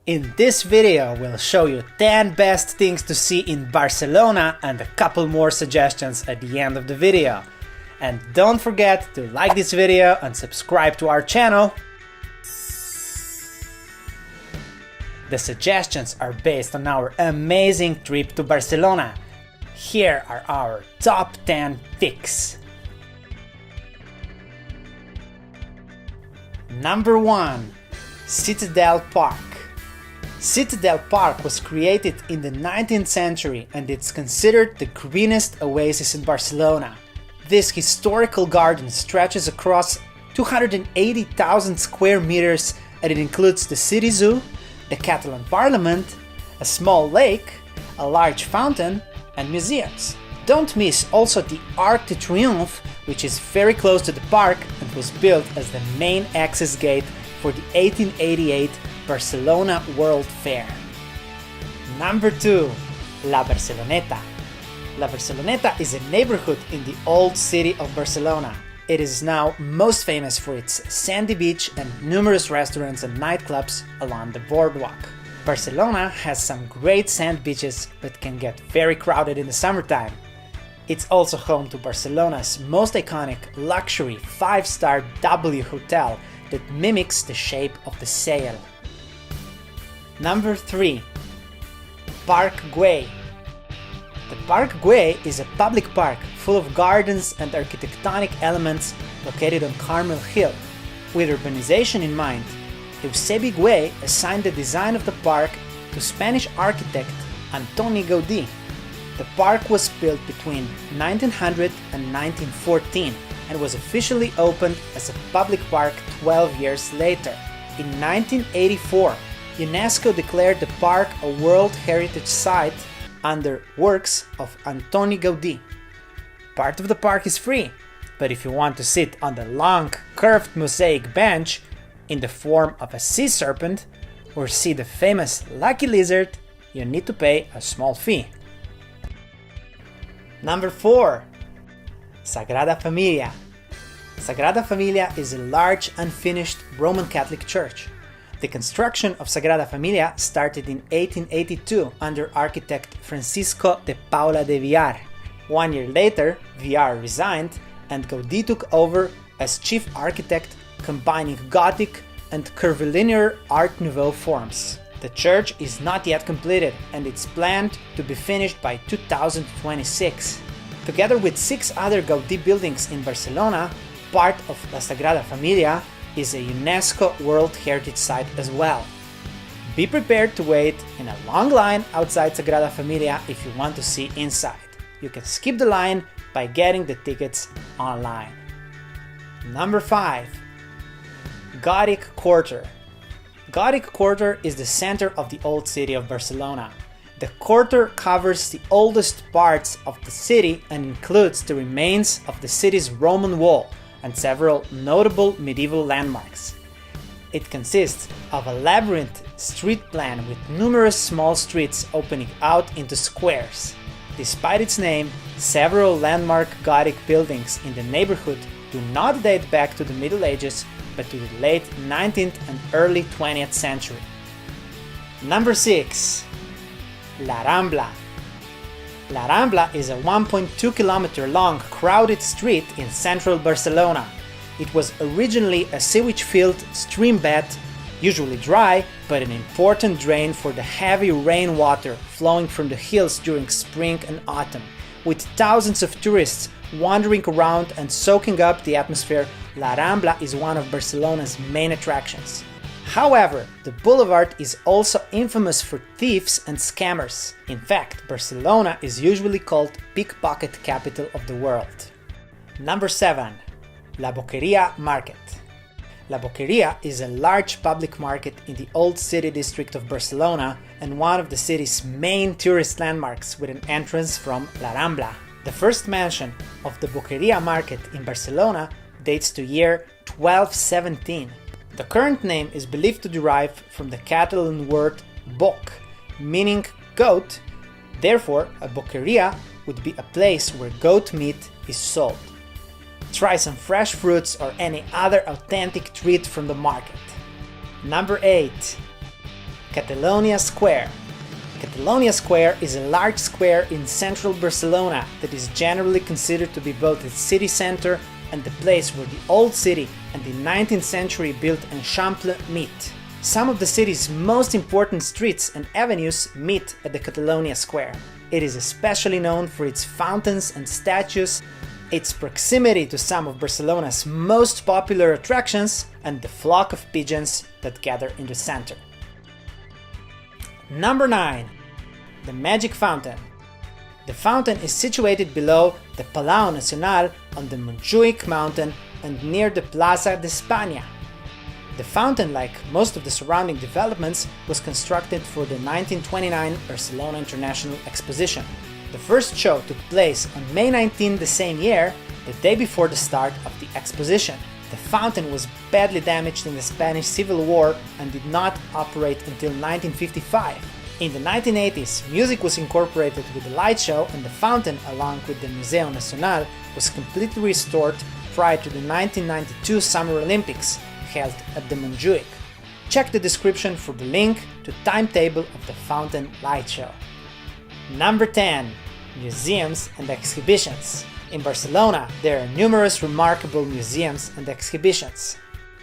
In this video, we'll show you 10 best things to see in Barcelona and a couple more suggestions at the end of the video. And don't forget to like this video and subscribe to our channel. The suggestions are based on our amazing trip to Barcelona. Here are our top 10 picks. Number 1. Citadel Park. Citadel Park was created in the 19th century and it's considered the greenest oasis in Barcelona. This historical garden stretches across 280,000 square meters and it includes the city zoo, the Catalan parliament, a small lake, a large fountain, and museums. Don't miss also the Arc de Triomphe, which is very close to the park and was built as the main access gate for the 1888 Barcelona World Fair. Number 2. La Barceloneta. La Barceloneta is a neighborhood in the old city of Barcelona. It is now most famous for its sandy beach and numerous restaurants and nightclubs along the boardwalk. Barcelona has some great sand beaches but can get very crowded in the summertime. It's also home to Barcelona's most iconic luxury 5-star W hotel that mimics the shape of the sail. Number 3. Parc Güell. The Parc Güell is a public park full of gardens and architectonic elements located on Carmel Hill. With urbanization in mind, Eusebi Güell assigned the design of the park to Spanish architect Antoni Gaudí. The park was built between 1900 and 1914 and was officially opened as a public park 12 years later. In 1984, UNESCO declared the park a World Heritage Site under works of Antoni Gaudí. Part of the park is free, but if you want to sit on the long, curved mosaic bench in the form of a sea serpent or see the famous lucky lizard, you need to pay a small fee. Number 4. Sagrada Familia. Sagrada Familia is a large, unfinished Roman Catholic church. The construction of Sagrada Familia started in 1882 under architect Francisco de Paula de Villar. 1 year later, Villar resigned and Gaudí took over as chief architect, combining Gothic and curvilinear Art Nouveau forms. The church is not yet completed and it's planned to be finished by 2026. Together with 6 other Gaudí buildings in Barcelona, part of La Sagrada Familia is a UNESCO World Heritage Site as well. Be prepared to wait in a long line outside Sagrada Familia if you want to see inside. You can skip the line by getting the tickets online. Number 5. Gothic Quarter. Gothic Quarter is the center of the old city of Barcelona. The quarter covers the oldest parts of the city and includes the remains of the city's Roman wall and several notable medieval landmarks. It consists of a labyrinth street plan with numerous small streets opening out into squares. Despite its name, several landmark Gothic buildings in the neighborhood do not date back to the Middle Ages but to the late 19th and early 20th century. Number 6. La Rambla. La Rambla is a 1.2 kilometer long crowded street in central Barcelona. It was originally a sewage-filled stream bed, usually dry, but an important drain for the heavy rainwater flowing from the hills during spring and autumn. With thousands of tourists wandering around and soaking up the atmosphere, La Rambla is one of Barcelona's main attractions. However, the boulevard is also infamous for thieves and scammers. In fact, Barcelona is usually called pickpocket capital of the world. Number 7. La Boqueria Market. La Boqueria is a large public market in the old city district of Barcelona and one of the city's main tourist landmarks with an entrance from La Rambla. The first mention of the Boqueria Market in Barcelona dates to year 1217. The current name is believed to derive from the Catalan word boc, meaning goat. Therefore, a boqueria would be a place where goat meat is sold. Try some fresh fruits or any other authentic treat from the market. Number 8. Catalonia Square. Catalonia Square is a large square in central Barcelona that is generally considered to be both the city center and the place where the old city and the 19th century built Eixample meet. Some of the city's most important streets and avenues meet at the Catalonia Square. It is especially known for its fountains and statues, its proximity to some of Barcelona's most popular attractions, and the flock of pigeons that gather in the center. Number 9. The Magic Fountain. The fountain is situated below the Palau Nacional on the Montjuic mountain and near the Plaza de España. The fountain, like most of the surrounding developments, was constructed for the 1929 Barcelona International Exposition. The first show took place on May 19 the same year, the day before the start of the exposition. The fountain was badly damaged in the Spanish Civil War and did not operate until 1955. In the 1980s, music was incorporated with the light show, and the fountain, along with the Museo Nacional, was completely restored prior to the 1992 Summer Olympics, held at the Montjuic. Check the description for the link to timetable of the fountain light show. Number 10. Museums and exhibitions. In Barcelona, there are numerous remarkable museums and exhibitions.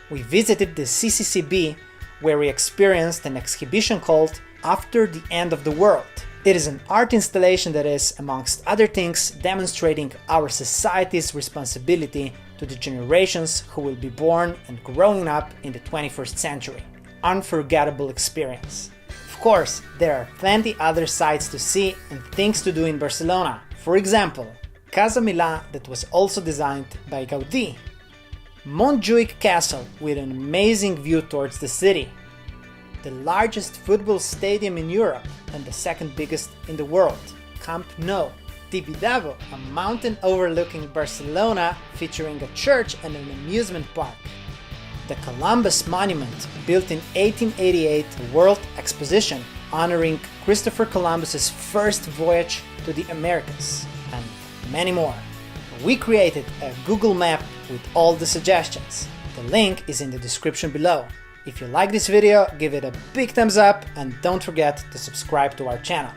We visited the CCCB, where we experienced an exhibition called After the End of the World. It is an art installation that is, amongst other things, demonstrating our society's responsibility to the generations who will be born and growing up in the 21st century. Unforgettable experience. Of course, there are plenty other sights to see and things to do in Barcelona. For example, Casa Milà, that was also designed by Gaudí. Montjuic Castle, with an amazing view towards the city. The largest football stadium in Europe and the second biggest in the world, Camp Nou. Tibidabo, a mountain overlooking Barcelona featuring a church and an amusement park. The Columbus Monument, built in 1888, a World Exposition honoring Christopher Columbus's first voyage to the Americas, and many more. We created a Google map with all the suggestions. The link is in the description below. If you like this video, give it a big thumbs up and don't forget to subscribe to our channel.